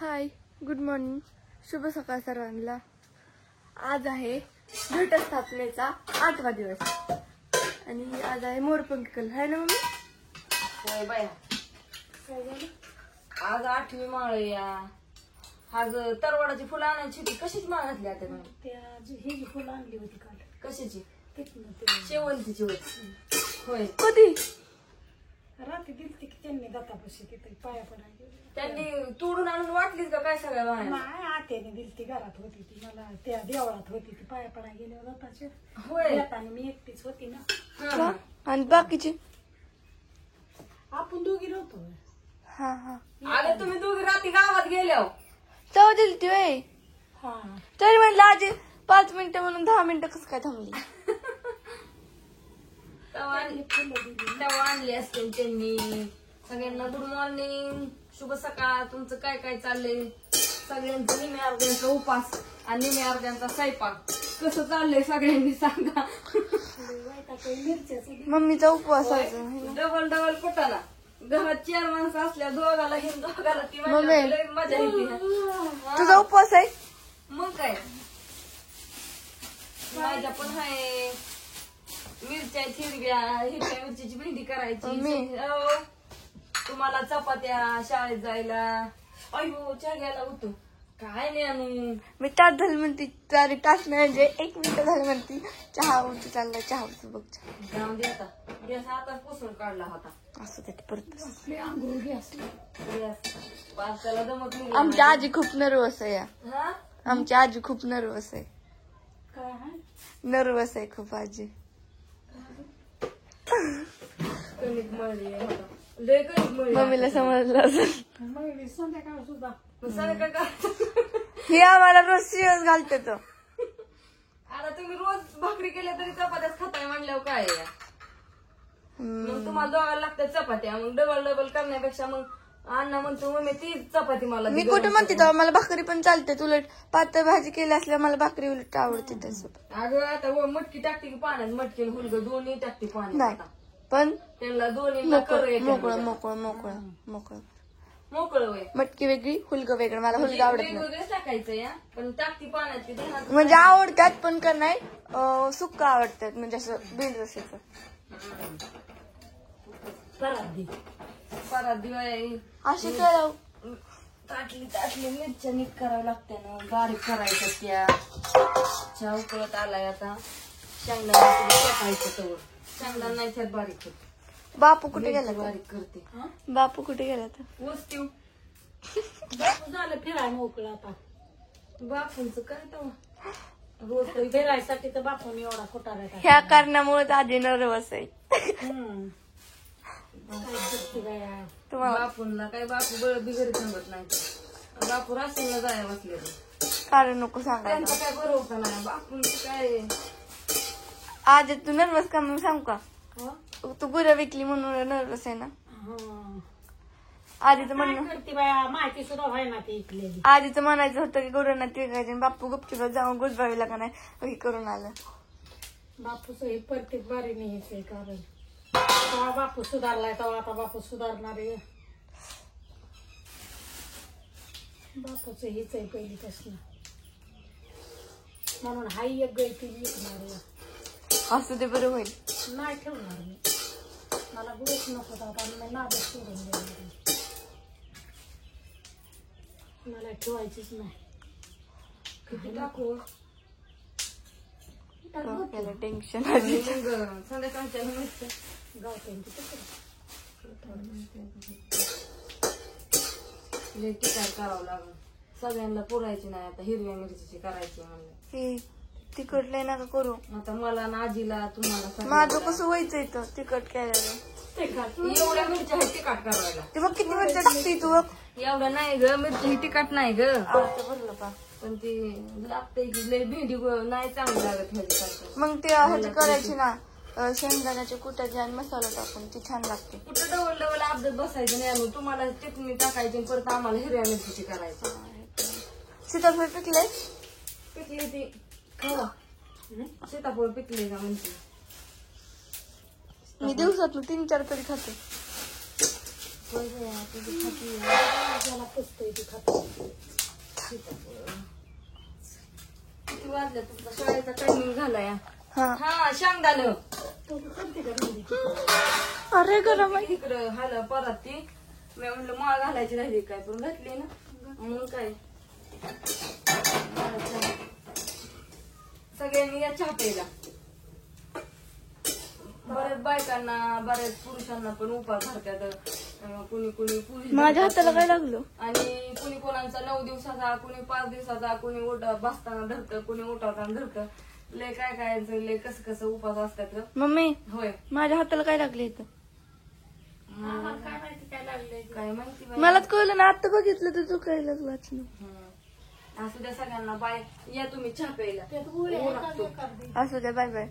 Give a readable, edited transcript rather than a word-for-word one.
हाय, good morning, शुभ सकाळ सर्वांना. आज आहे घटस्थापनेचा 8वा दिवस आणि आज आहे मोरपंखी कल आहे ना मम्मी? होय बाया. काय झालं? आज 8वी माळ आहे या. आज तरवाडाची फुलं आणायची होती. कशीच माळ घातली आता तुम्ही? ही जी फुलं आणली होती काल कशाची? तिथनं ते शेवंतीची होती. होय. कधी? रात्री दिलती की त्यांनी दत्तापाशी तिथे पाया पडायला गेले. त्यांनी तोडून आणून वाटलीच का काय सगळ्या बाया? नाही आत्याने दिलती घरात होती ती मला त्या देवळात होती ती पाया पडायला गेल्या दत्ताच्या. होय. येताना मी एकटीच होती ना. हा. आणि बाकीचे? आपण दोघी नव्हतो. हा हा. अगं तुम्ही दोघी रात्री गावात गेल्या हो. तेव्हा दिली ती वय. हा तरी म्हणलं आजी 5 मिनिटं म्हणून 10 मिनिटं कसं काय थांबली? तेव्हा आणली असते त्यांनी. सगळ्यांना गुड मॉर्निंग, शुभ सकाळ. तुमचं काय काय चाललंय? सगळ्यांचं निम्या अर्ध्यांचा उपास आणि निम्या अर्ध्यांचा स्वयंपाक कसं चाललंय सगळ्यांनी सांगा. मम्मीचा उपवास आहे. डबल डबल कुठाला घरात 4 माणसं असल्या दोघाला हे दोघाला ती मम्मी. मजा येते. तुझा उपवास आहे? मग काय माझ्या पण आहे. मिरच्या हिरव्या मिरचीची भेंडी करायची. मम्मी. तुम्हाला चपात्या शाळेत जायला. अयो चहा घ्यायला होतो काय नाही आणू. मी तास झाली म्हणती, तारी तास नाही म्हणजे 1 मिनिट झाली म्हणती. चहा उलटी चाललाय, चहा उलटी बघ. जाऊन दे आता. गॅस आता पुसून काढला होता. असं ते परत आंघोळ गॅस त्याला जमत नाही. आमची आजी खूप नर्वस आहे. हा आमची आजी खूप नर्वस आहे. काय आहे नर्वस आहे खूप आजी. कणिक मळली आहे मला. लय कणिक मळली. मम्मीला समजलं असेल. मग संध्याकाळ सुद्धा मग सांग काय हे आम्हाला रोज शिवस घालते तो. आता तुम्ही रोज भाकरी केल्या तरी चपात्याच खाताय म्हणल्यावर काय आहे? मग तुम्हाला दोघाला लागतात चपात्या. मग डबल डबल करण्यापेक्षा मग अण्णा म्हणतो मम्मी ती चपाती मला मी कुठे म्हणते तेव्हा मला भाकरी पण चालते. उलट पातळ भाजी केली असल्या मला भाकरी उलट आवडते तसं. अगं आता मटकी टाकते की पाण्यात मटकी हुलग दोन्ही टाकते नाही पाण्यात. पण त्यांना दोन्ही मोकळं मोकळं मोकळं मोकळं मोकळं मोकळं वय मटकी वेगळी हुलग वेगळं. मला हुलग आवडत नाही. वेगवेगळेच टाकायचं या पण टाकती पाण्यात की देणार. म्हणजे आवडतात पण का नाही सुक्क आवडतात. म्हणजे असं बिन रशीचं. परत दिवाळी अशी काय ताटली मिरच्या नीट करावं लागते ना. बारीक करायचं त्या चहा उकळत आलाय आता. शेंगदाणा टाकायचं तवर. शेंगदाणा नाही त्यात बारीक होत. बापू कुठे गेला? बारीक करते. बापू कुठे गेला तर? वस्तीव झालं फिरायला मोकळं आता. बापूंचं काय तेव्हा रोज तरी फिरायसाठी तर बापून एवढा खोटा ह्या कारणामुळे आजी नर्वस आहे. तुम्हाला बापूंना काय बापू बळ बिघरी सांगत नाही. बापू राशीला जाया बसले कारण नको सांगायला. त्यांचा काय भरोसा नाही. बापूंचं काय आज तू नर्वस का म्हणून सांगू का? तू गुरं विकली म्हणून नर्वस आहे ना. आधीच म्हणणं करते बाया माहिती सुद्धा व्हायना ती इकलेली. आधीच म्हणायचं होतं की गुरांना टिकायचे. बापू गुपचूप जाऊन गुजबावीला का नाही हे करून आलं. बापूच हे प्रत्येक बारीने हेच आहे कारण तेव्हा बापू सुधारलाय तेव्हा आता बापू सुधारणार आहे. बापूच हेच आहे पहिलीपासून म्हणून हाई एक गाय ती विकणार आहे. असू दे बरं होईल. नाही ठेवणार मी. मला गुरुच नको होता मी नादच सोडून देणार. मला ठेवायचीच नाही. किती टाकू टेन्शन संध्याकाळच्या गावठ्यांची काय करावं लागलं. सगळ्यांना पुरायची नाही आता. हिरव्या मिरचीची करायची म्हणलं. हे तिखट लय नका करू. आता मला ना आजीला तुम्हाला माझं कसं व्हायचं इथं तिखट केलेलं. एवढ्या मिरच्या आहेत तिखट करायला. ते बघ किती मिरच्या टाकते तू. एवढं नाही ग मिरची ही तिखट नाही ग. आवडतं भरलं का? पण ती लागते की लय भेंडी नाही चांगली लागत ह्याच्यासारखं. मग ते ह्याची करायची ना शेंगदाण्याच्या कुटाची आणि मसाला टाकून ती छान लागते. कुठं डबल डबल अपडेट बसायचं नाही. आणून तुम्हाला चटणी टाकायची परत आम्हाला हिरव्या मिरचीची करायची. सीताफळ पिकले पिकली ती खावा. सीताफळ पिकले का म्हणते. मी दिवसातून 3-4 तरी खाते. त्याला पुसतोय ती खातो. किती वाजले तुमचा शाळेचा टायमिंग झालाय हा हा शेंगदाणं अरे गरम आहे. इकडं हाल परत ती मी म्हणलं माळ घालायची राहिली काय पण घातली ना म्हणून काय सगळ्यांनी या चहा प्यायला बऱ्याच बायकांना बऱ्याच पुरुषांना पण उपास धरतात कुणी कुणी पुरुष माझ्या हाताला काय लागलं? आणि कुणी कोणाचा 9 दिवसाचा कुणी 5 दिवसाचा कुणी बसताना धरतं कुणी उठवताना धरतं लय काय काय लय कसं कसं उपास असतात मम्मी होय माझ्या हाताला काय लागले इथं? काय माहिती काय लागलंय काय माहिती बाई. मलाच कळलं ना, आता बघितलं तर चुकायलाच वाचलं. असू द्या सगळ्यांना बाय या तुम्ही चहा प्यायला त्यात गोळ्या ऊन आहे का लागतो. एखादी? असू द्या, बाय बाय.